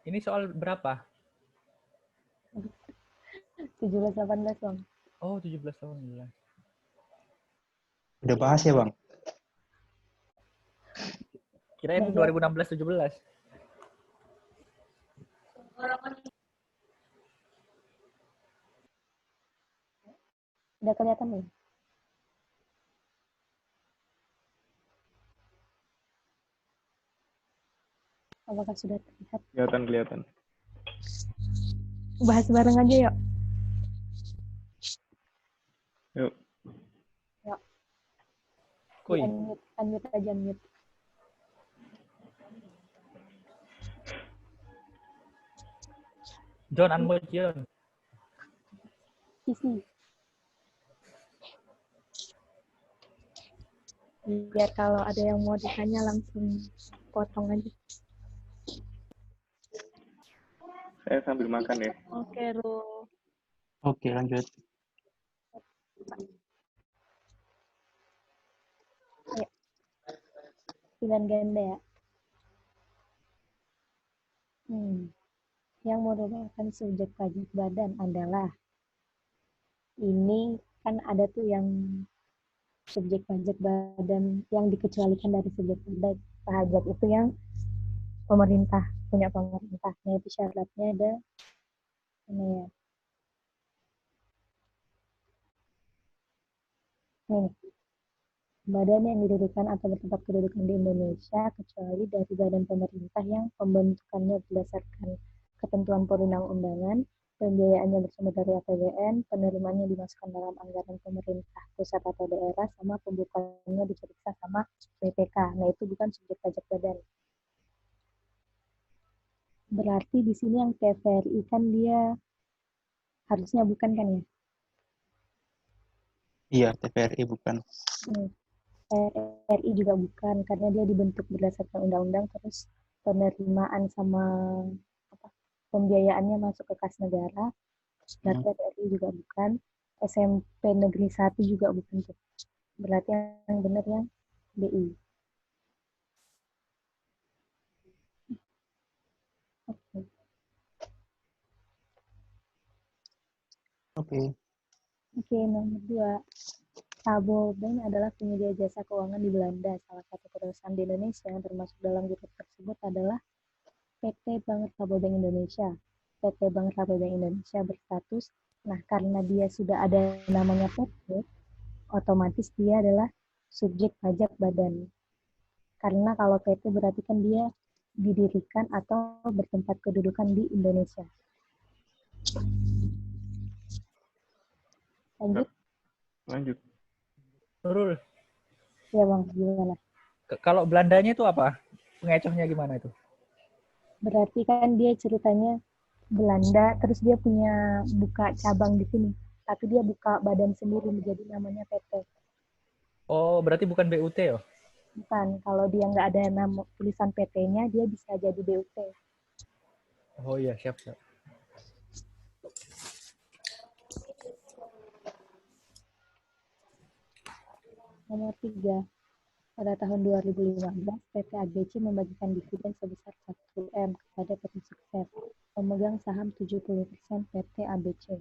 Ini soal berapa? 17-18, Bang. Oh, 17-18. Udah bahas ya, Bang? Kirain 2016-17. Udah kelihatan nih? Apakah sudah terlihat? Kelihatan. Bahas bareng aja yuk. Yuk. Yuk. Kuy. Unmute aja, unmute. John, unmute John. Isi. Biar kalau ada yang mau ditanya langsung potong aja. Saya sambil makan ya. Oke, Ru. Oke, lanjut. Ayo. Pilihan ganda ya. Yang merupakan subjek pajak badan adalah ini kan ada tuh yang subjek pajak badan yang dikecualikan dari subjek pajak itu yang pemerintah, punya pemerintah. Nah, itu syaratnya ada ini ya. Nih, badan yang didudukan atau bertempat kedudukan di Indonesia kecuali dari badan pemerintah yang pembentukannya berdasarkan ketentuan perundang-undangan, pembiayaannya bersumber dari APBN, penerimaannya dimasukkan dalam anggaran pemerintah pusat atau daerah, sama pembukaannya diperiksa sama BPK. Nah, itu bukan subjek pajak badan. Berarti di sini yang TVRI kan dia harusnya bukan kan ya? Iya, TVRI bukan. TVRI juga bukan, karena dia dibentuk berdasarkan undang-undang, terus penerimaan sama pembiayaannya masuk ke kas negara. Berarti TVRI juga bukan. SMP Negeri 1 juga bukan. Berarti yang benar yang BI. Oke, nomor 2. Rabobank adalah penyedia jasa keuangan di Belanda. Salah satu perusahaan di Indonesia yang termasuk dalam grup tersebut adalah PT Bank Rabobank Indonesia. PT Bank Rabobank Indonesia berstatus, nah karena dia sudah ada namanya PT, otomatis dia adalah subjek pajak badan. Karena kalau PT berarti kan dia didirikan atau bertempat kedudukan di Indonesia. Lanjut. Nurul. Ya Bang, gimana? Kalau Belandanya itu apa? Pengecohnya gimana itu? Berarti kan dia ceritanya Belanda, terus dia punya buka cabang di sini. Tapi dia buka badan sendiri menjadi namanya PT. Oh, berarti bukan BUT ya? Bukan, kalau dia nggak ada nama tulisan PT-nya, dia bisa jadi BUT. Oh iya, siap. Nomor 3. Pada tahun 2015, PT AGC membagikan dividen sebesar 1 M kepada PT Sukses. Pemegang pemegang saham 70% PT ABC.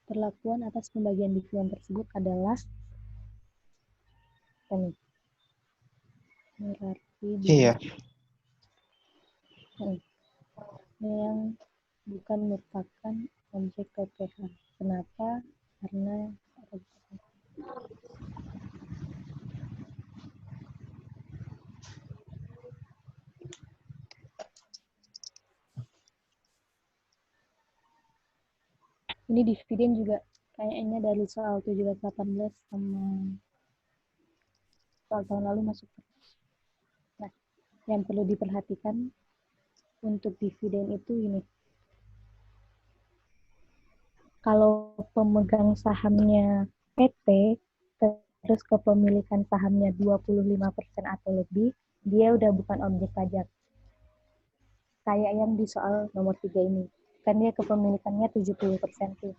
Perlakuan atas pembagian dividen tersebut adalah apa nih? Berarti Iya. yang bukan merupakan objek PPh. Kenapa? Karena ini dividen juga kayaknya dari soal 17-18 sama soal tahun lalu masuk. Nah, yang perlu diperhatikan untuk dividen itu ini. Kalau pemegang sahamnya PT, terus kepemilikan sahamnya 25% atau lebih, dia udah bukan objek pajak. Kayak yang di soal nomor 3 ini. Kan dia kepemilikannya 70% tuh.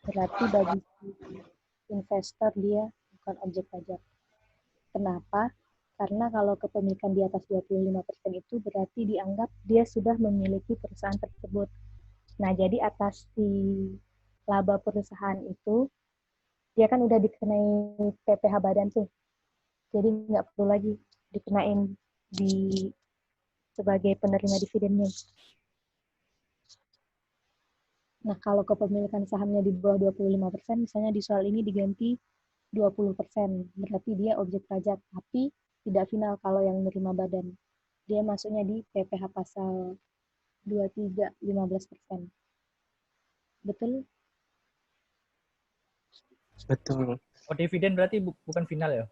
Berarti bagi investor dia bukan objek pajak. Kenapa? Karena kalau kepemilikan di atas 25% itu berarti dianggap dia sudah memiliki perusahaan tersebut. Nah, jadi atas si laba perusahaan itu, dia kan udah dikenai PPh badan tuh. Jadi nggak perlu lagi dikenain di sebagai penerima dividennya. Nah, kalau kepemilikan sahamnya di bawah 25%, misalnya di soal ini diganti 20%, berarti dia objek pajak, tapi tidak final kalau yang menerima badan. Dia masuknya di PPh pasal 23, 15%. Betul? Betul. Oh, dividen berarti bukan final ya?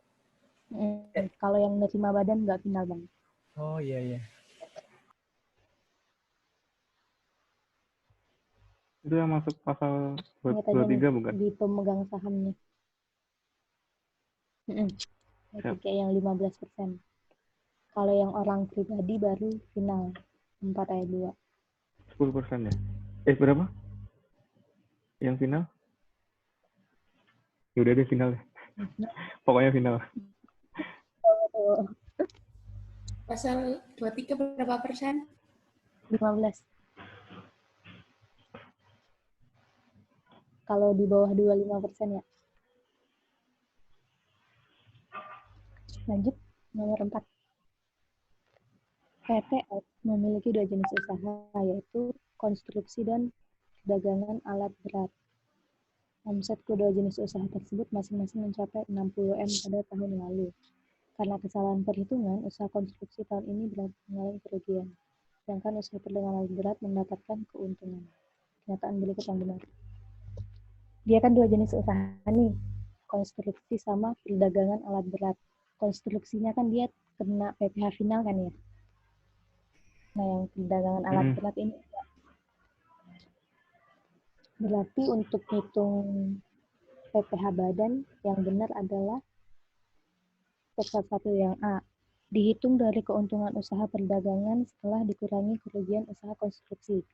Kalau yang menerima badan nggak final, Bang. Oh, iya, iya. Itu yang masuk pasal Ingat aja 23 bukan? di pemegang sahamnya. 23 yang 15%. Kalau yang orang pribadi baru final 4 ayat 2. 10% ya? Berapa? Yang final? Ya udah deh final ya. Pokoknya final. Pasal 23 berapa persen? 15. Kalau di bawah 25% ya. Lanjut, nomor 4. PTX memiliki 2 jenis usaha, yaitu konstruksi dan perdagangan alat berat. Omset kedua jenis usaha tersebut masing-masing mencapai 60 M pada tahun lalu. Karena kesalahan perhitungan, usaha konstruksi tahun ini mengalami kerugian, sedangkan usaha perdagangan alat berat mendapatkan keuntungan. Kenyataan berikut yang benar. Dia kan 2 jenis usaha nih, konstruksi sama perdagangan alat berat. Konstruksinya kan dia kena PPh final kan ya. Nah, yang perdagangan alat berat ini berarti untuk hitung PPh badan yang benar adalah step 1 yang A. Dihitung dari keuntungan usaha perdagangan setelah dikurangi kerugian usaha konstruksi.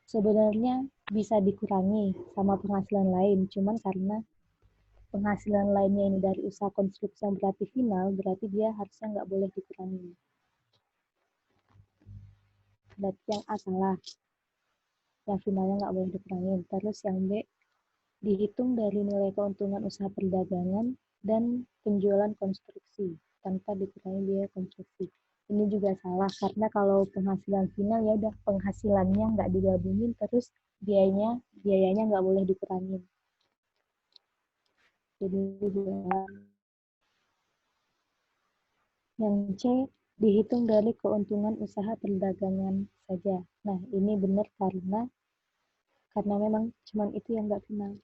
Sebenarnya bisa dikurangi sama penghasilan lain, cuman karena penghasilan lainnya ini dari usaha konstruksi yang berarti final, berarti dia harusnya nggak boleh dikurangi. Berarti yang A salah. Yang finalnya nggak boleh dikurangin. Terus yang B, dihitung dari nilai keuntungan usaha perdagangan dan penjualan konstruksi tanpa dikurangi biaya konstruksi. Ini juga salah karena kalau penghasilan final ya udah penghasilannya nggak digabungin, terus biayanya nggak boleh dikurangin. Jadi yang C, dihitung dari keuntungan usaha perdagangan saja. Nah, ini benar karena memang cuman itu yang nggak final.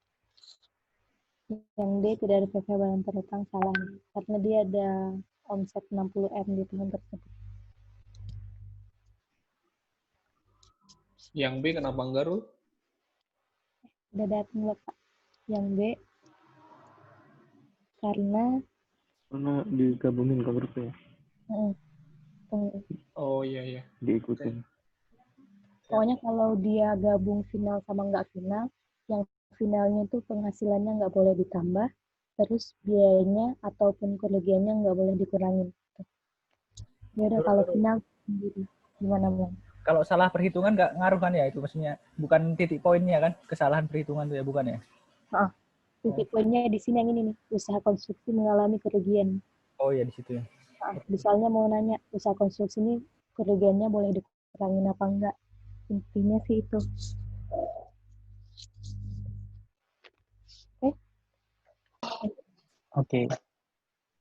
Yang D, tidak ada PPh badan terutang, salah karena dia ada omset 60 M di tahun tersebut. Yang B kenapa enggak, Rul? Udah datang Bapak. Yang B, karena digabungin ke grupnya. Oh iya. Diikutin. Pokoknya kalau dia gabung final sama nggak final, yang finalnya itu penghasilannya nggak boleh ditambah, terus biayanya ataupun kerugiannya nggak boleh dikurangin. Ya udah kalau final sendiri. Gimana Bang? Kalau salah perhitungan nggak ngaruh kan ya itu, maksudnya bukan titik poinnya kan, kesalahan perhitungan itu ya, bukan ya? Titik poinnya di sini yang ini nih, usaha konstruksi mengalami kerugian. Oh ya di situ ya. Misalnya mau nanya, usaha konstruksi ini kerugiannya boleh dikurangin apa enggak? Intinya sih itu. Oke.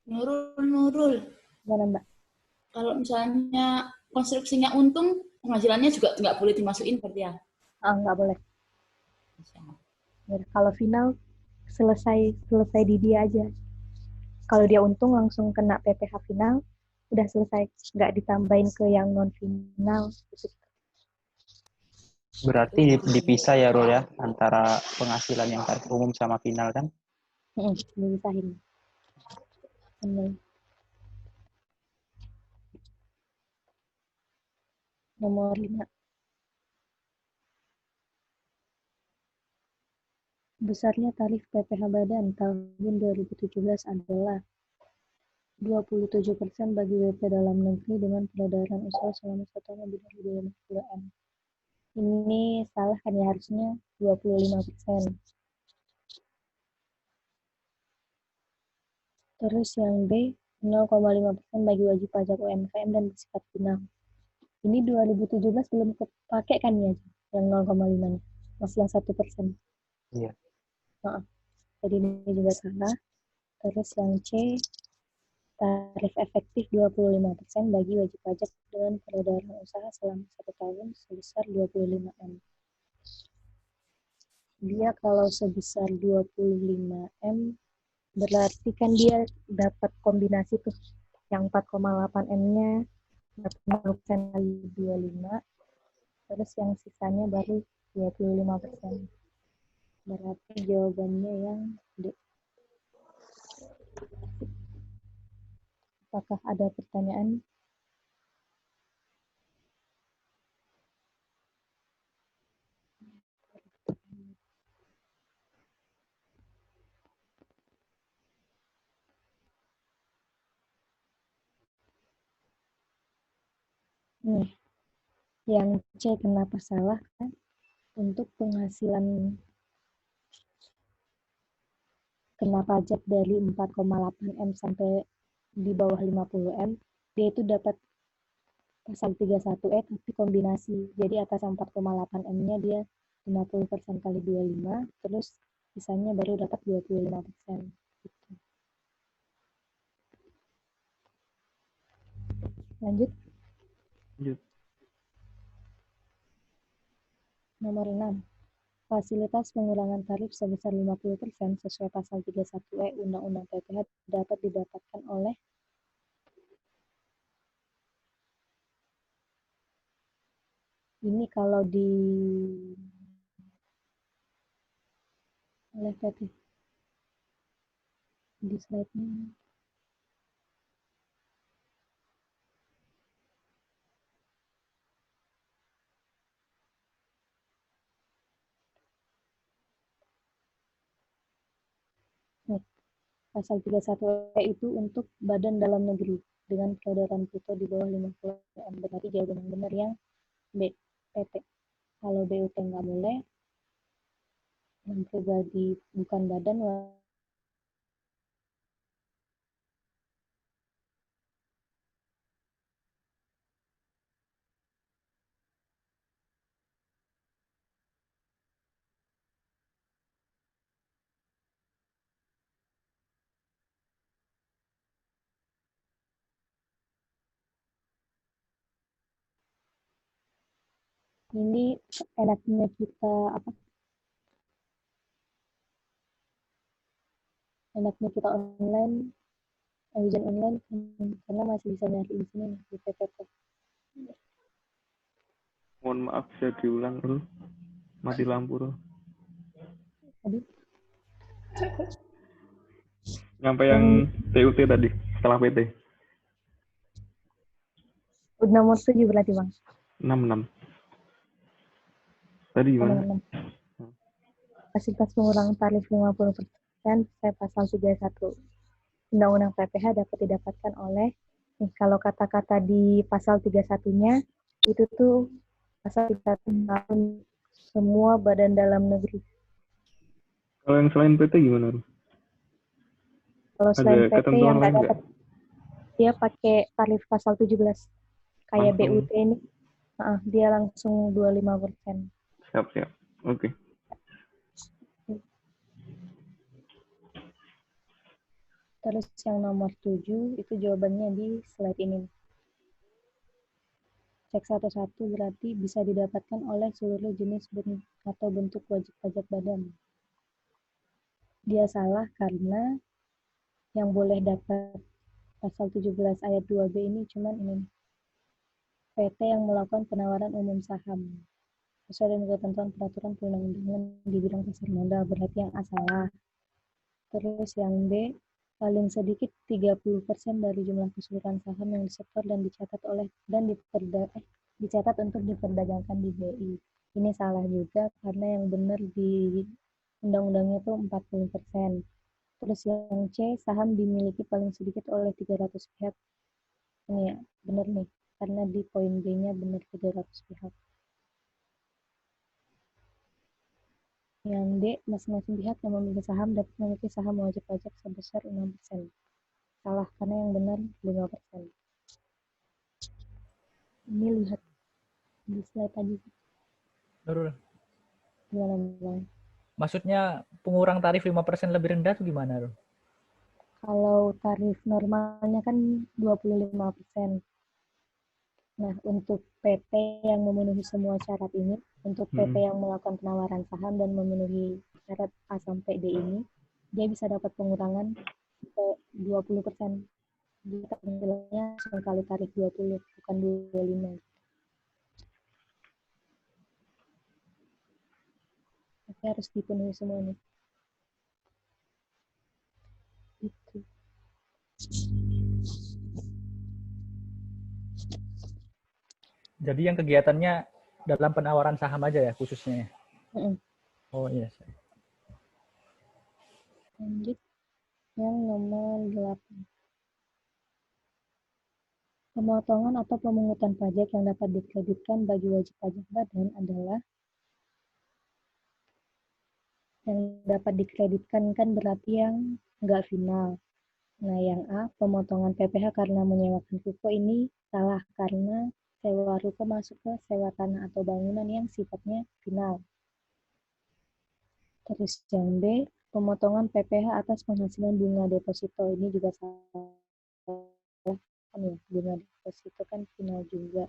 Nurul. Gimana Mbak? Kalau misalnya konstruksinya untung, penghasilannya juga nggak boleh dimasukin berarti ya? Nggak boleh. Ya, kalau final selesai di dia aja. Kalau dia untung langsung kena PPh final, udah selesai, nggak ditambahin ke yang non final. Berarti dipisah ya, Rul ya, antara penghasilan yang tarif umum sama final kan? Dipisahin. Nomor 5. Besarnya tarif PPh Badan tahun 2017 adalah 27% bagi WP dalam negeri dengan peredaran usaha selama 1 tahun lebih dari 250 M. Ini salah kan ya, harusnya 25%. Terus yang B, 0,5% bagi wajib pajak UMKM dan bersifat final. Ini 2017 belum kepake kan ya, yang 0,5-nya. Masih yang 1%. Iya. Jadi ini juga salah. Terus yang C, tarif efektif 25% bagi wajib pajak dengan peredaran usaha selama 1 tahun sebesar 25 M. Dia kalau sebesar 25 M, berarti kan dia dapat kombinasi tuh. Yang 4,8 M-nya dapat 50% kali 25, terus yang sisanya baru 25%. Berarti jawabannya yang D. Apakah ada pertanyaan? Yang C kenapa salah kan? Untuk penghasilan kena pajak dari 4,8 M sampai di bawah 50 M, dia itu dapat pasal 31E tapi kombinasi. Jadi atas 4,8 M-nya dia 50% kali 25, terus sisanya baru dapat 25%. Gitu. Lanjut. Nomor 6. Fasilitas pengurangan tarif sebesar 50% sesuai pasal 31E Undang-Undang PPh dapat didapatkan oleh ini kalau oleh PP di slide-nya. Pasal 31E itu untuk badan dalam negeri dengan peredaran bruto di bawah 50 M. Berarti jawaban yang benar yang B, PT. Kalau BUT nggak boleh, yang pribadi bukan badan, ini enaknya kita online, ujian online karena masih bisa nyari di sini di PPT. Mohon maaf, bisa diulang dulu. Mati lampu dulu. Aduh. Nyampe yang TUT tadi, setelah PT. Nomor 7 berarti Bang. 66. Tadi gimana? Nomor 6. Fasilitas pengurangan tarif 50% sesuai pasal 31 Undang-Undang PPh dapat didapatkan oleh, kalau kata-kata di pasal 31-nya, itu tuh pasal 3 semua badan dalam negeri. Kalau yang selain PT gimana, Ru? Kalau Ada selain PT ketentuan yang nggak lain dapat, nggak? dia pakai tarif pasal 17. Kayak Langsung. BUT ini, dia langsung 25%. Siap. Oke. Terus yang nomor 7, itu jawabannya di slide ini. Cek 11 berarti bisa didapatkan oleh seluruh jenis atau bentuk wajib pajak badan. Dia salah karena yang boleh dapat pasal 17 ayat 2B ini cuman ini. PT yang melakukan penawaran umum saham sesuai dengan ketentuan peraturan perundang-undangan di bidang pasar modal, berarti yang A salah. Terus yang B, paling sedikit 30% dari jumlah keseluruhan saham yang disetor dan dicatat dicatat untuk diperdagangkan di BI. Ini salah juga karena yang benar di undang-undangnya itu 40%. Terus yang C, saham dimiliki paling sedikit oleh 300 pihak. Ini ya, benar nih. Karena di poin B-nya benar 300 pihak. Yang D, masing-masing pihak yang memiliki saham dapat memiliki saham wajib pajak sebesar 6%. Salah, karena yang benar 5%. Ini lihat di slide tadi. Nurul, Gimana, Bang? maksudnya pengurang tarif 5% lebih rendah tuh gimana, Rul? Kalau tarif normalnya kan 25%. Nah, untuk PT yang memenuhi semua syarat ini, untuk PT yang melakukan penawaran saham dan memenuhi syarat A sampai D ini, dia bisa dapat pengurangan 20%. Jadi tampilannya sekali tarif 20, bukan 25. Tapi harus dipenuhi semuanya. Itu. Jadi yang kegiatannya dalam penawaran saham aja ya khususnya ya? Oh iya. Lanjut yang nomor 8. Pemotongan atau pemungutan pajak yang dapat dikreditkan bagi wajib pajak badan adalah yang dapat dikreditkan kan berarti yang nggak final. Nah, yang A, pemotongan PPh karena menyewakan ruko ini salah karena sewa ruko masuk ke sewa tanah atau bangunan yang sifatnya final. Terus yang B, pemotongan PPh atas penghasilan bunga deposito ini juga salah. Kan ya, bunga deposito kan final juga.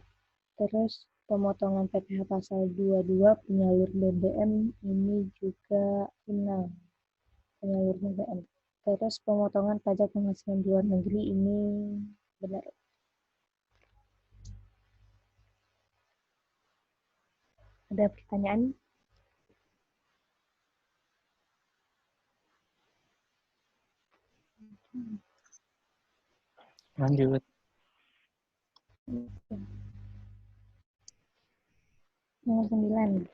Terus pemotongan PPh pasal 22 penyalur BBM ini juga final. Penyalur BBM. Terus pemotongan pajak penghasilan di luar negeri ini benar. Ada pertanyaan? Lanjut. Nomor 9.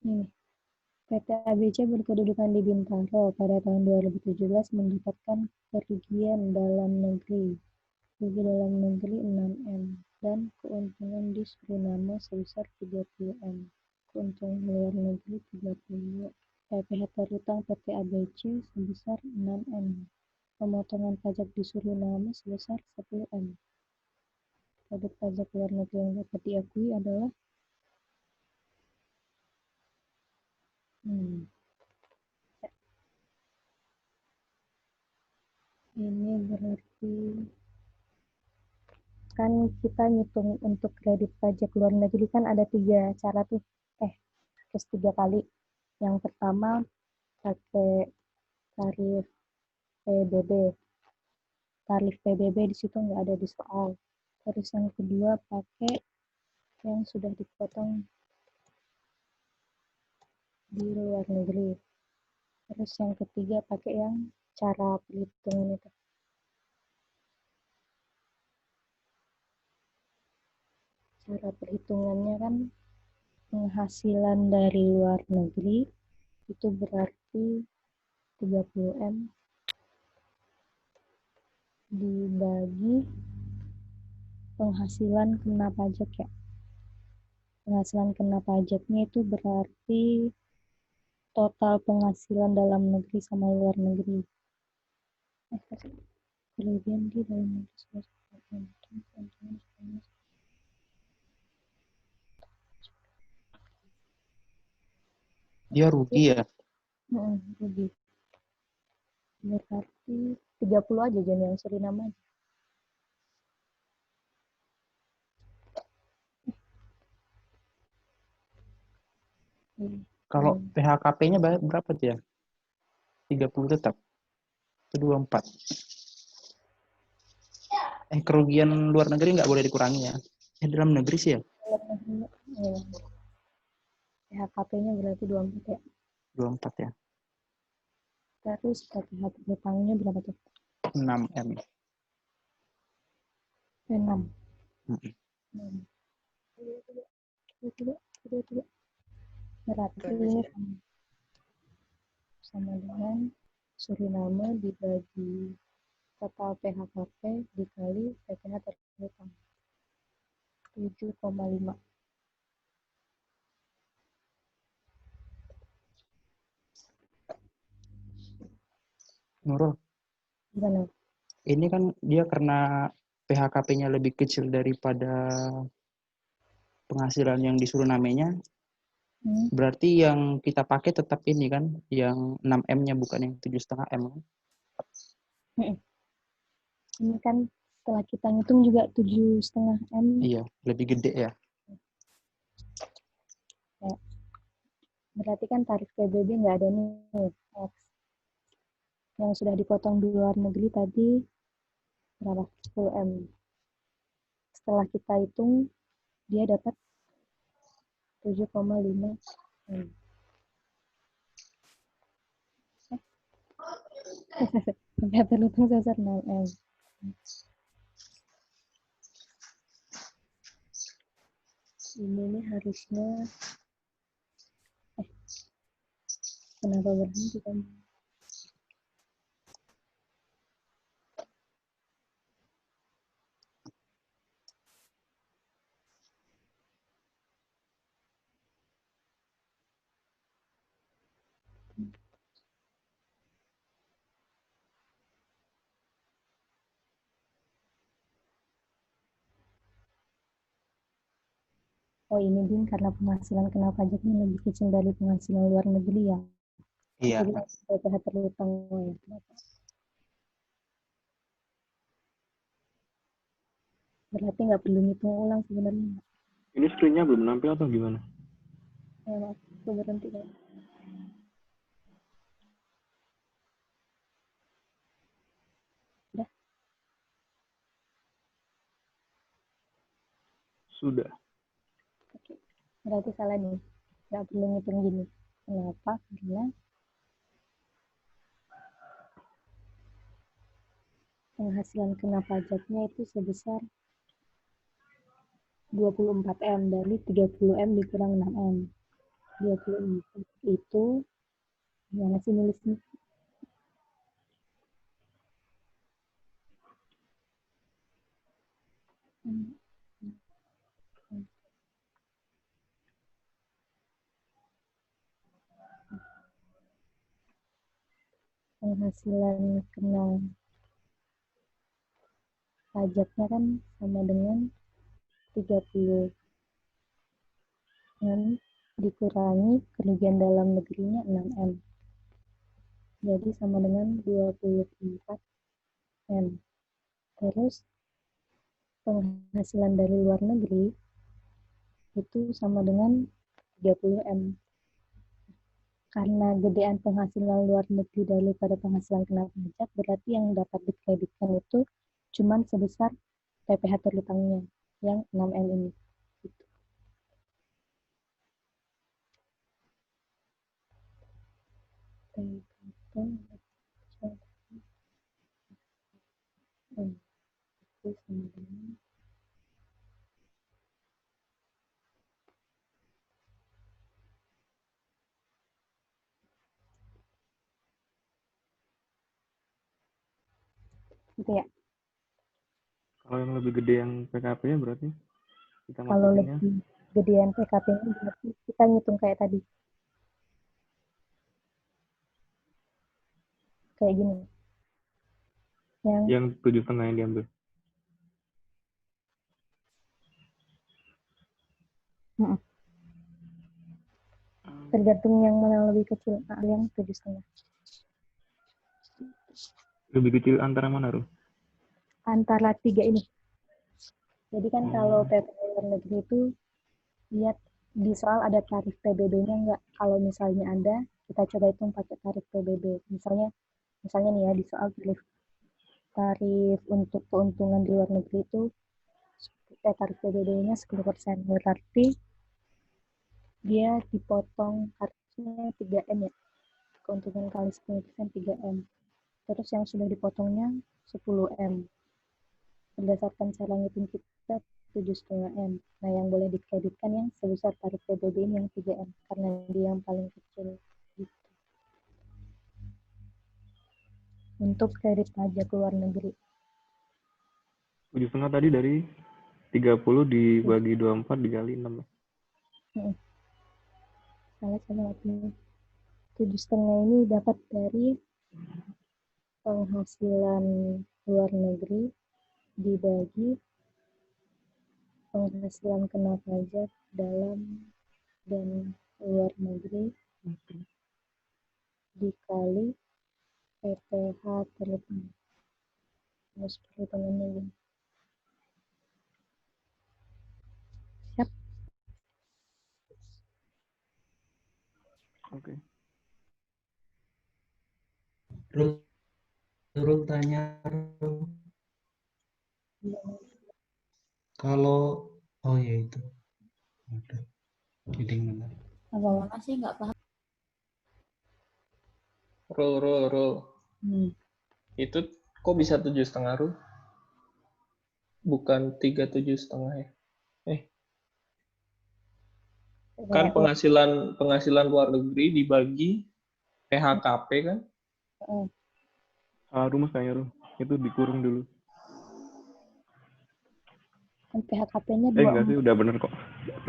Ini. PT ABC berkedudukan di Bintaro pada tahun 2017 mendapatkan kerugian dalam negeri. Rugi dalam negeri 6M dan keuntungan di Suriname sebesar 30M. Keuntungan luar negeri 30. PPh terutang PT ABC sebesar 6M. Pemotongan pajak di Suriname sebesar 10M. Produk pajak luar negeri yang dapat diakui adalah ini berarti kan kita ngitung untuk kredit pajak luar negeri kan ada 3 cara tuh. Terus 3 kali. Yang pertama pakai tarif PBB. Tarif PBB di situ nggak ada di soal. Terus yang kedua pakai yang sudah dipotong di luar negeri. Terus yang ketiga pakai yang cara perhitungan itu. Cara perhitungannya kan penghasilan dari luar negeri itu berarti 30M dibagi penghasilan kena pajak ya. penghasilan kena pajaknya itu berarti total penghasilan dalam negeri sama luar negeri. Kelebihan di dalam negeri. Dia rugi ya. Rugi. Berarti 30 aja Jon yang Suriname aja. Kalau PHKP-nya berapa tuh ya? 30 tetap. Itu 24. Kerugian luar negeri nggak boleh dikurangi ya. Dalam negeri sih ya. PHKP-nya berarti 24 ya. 24 ya. Terus PPh hutangnya berapa tuh? 6M. 6. Mm-mm. Berarti ini sama dengan Suriname dibagi total PHKP dikali PPh terhutang 7,5. Nurul, Gimana? ini kan dia karena PHKP-nya lebih kecil daripada penghasilan yang disuruh namanya, berarti yang kita pakai tetap ini kan, yang 6M-nya bukan yang 7,5M. Ini kan setelah kita ngitung juga 7,5M. Iya, lebih gede ya. Ya. Berarti kan tarif PBB nggak ada nih. X. Yang sudah dipotong di luar negeri tadi berapa? 10M. Setelah kita hitung, dia dapat 7,5. Nggak terhitung sebesar 6M. Ini nih harusnya kenapa berhenti kan? Oh ini Din karena penghasilan kena pajaknya lebih kecil dari penghasilan luar negeri ya. Iya. Jadi PPh terhutang ya. Berarti nggak perlu ngitung ulang sebenarnya. Ini screen-nya belum nampil atau gimana? Ya maaf, aku berhenti kan. Udah. Sudah. Oke. Berarti salah nih. Nggak perlu ngitung gini. Kenapa? Karena penghasilan kena pajaknya itu sebesar 24M dari 30M dikurang 6M. 24 itu gimana sih nulisnya? Penghasilan kena pajaknya kan sama dengan 30 M dikurangi kerugian dalam negerinya 6M. Jadi sama dengan 24M. Terus penghasilan dari luar negeri itu sama dengan 30M. Karena gedean penghasilan luar negeri daripada penghasilan kena pajak, berarti yang dapat dikreditkan itu cuma sebesar PPh terhutangnya yang 6M ini. Gitu. Itu sama dengan gitu ya. Kalau yang lebih gede yang PKP-nya berarti kita Kalau masukinnya lebih gedean PKP-nya berarti kita ngitung kayak tadi. Kayak gini. Yang 7,5 yang diambil. Tergantung yang mana lebih kecil. Nah, yang 7,5. Lebih kecil antara mana, Ruh? Antara 3 ini. Jadi kan kalau PP luar negeri itu lihat di soal ada tarif PBB-nya nggak. Kalau misalnya ada, kita coba hitung pakai tarif PBB. Misalnya nih ya di soal tarif untuk keuntungan di luar negeri itu tarif PBB-nya 10%. Berarti dia dipotong harusnya 3M ya. Keuntungan kali 10% 3M. Terus yang sudah dipotongnya 10M. Berdasarkan cara ngitung kita 7,5M. Nah, yang boleh dikreditkan yang sebesar tarif PBB ini yang 3M. Karena dia yang paling kecil. Gitu. Untuk kredit pajak luar negeri. 7,5 tadi dari 30 dibagi 24 dikali 6. Salah sama 7,5 ini dapat dari penghasilan luar negeri dibagi penghasilan kena pajak dalam dan luar negeri dikali PPh terlebih. Terus perhitungannya gini. Siap? Oke. Rul tanya, kalau ya itu ada kidding benar. Apa? Mana sih nggak paham. Rul. Itu kok bisa 7,5 Rul? Bukan 37,5 ya? Kan penghasilan luar negeri dibagi PHKP kan? Rumus kayaknya, Ruh. Itu dikurung dulu. Kan PHKP-nya Enggak sih, udah bener kok.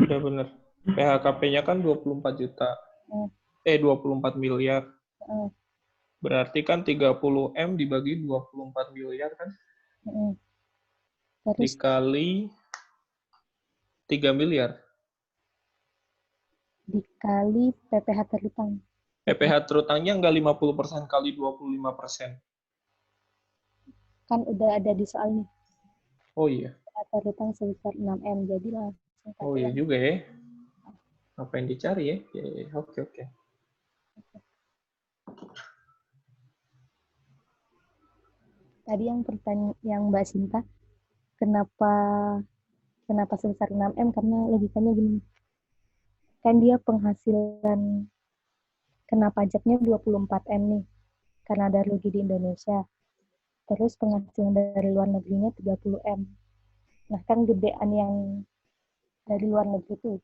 Udah bener. PHKP-nya kan 24 juta. 24 miliar. Berarti kan 30M dibagi 24 miliar kan? Terus Dikali 3 miliar. dikali PPh terhutang. PPh terhutangnya enggak 50% kali 25%. Kan udah ada di soal nih. Oh iya. PPh terhutang sebesar 6M. Jadi langsung Oh iya juga ya. Apa yang dicari ya? Oke. Tadi yang pertanyaan yang Mbak Sinta, kenapa sebesar 6M? Karena logikanya gini. Kan dia penghasilan kena pajaknya 24M nih. Karena ada rugi di Indonesia. Terus penghasilan dari luar negerinya 30M. Nah, kan gedean yang dari luar negeri itu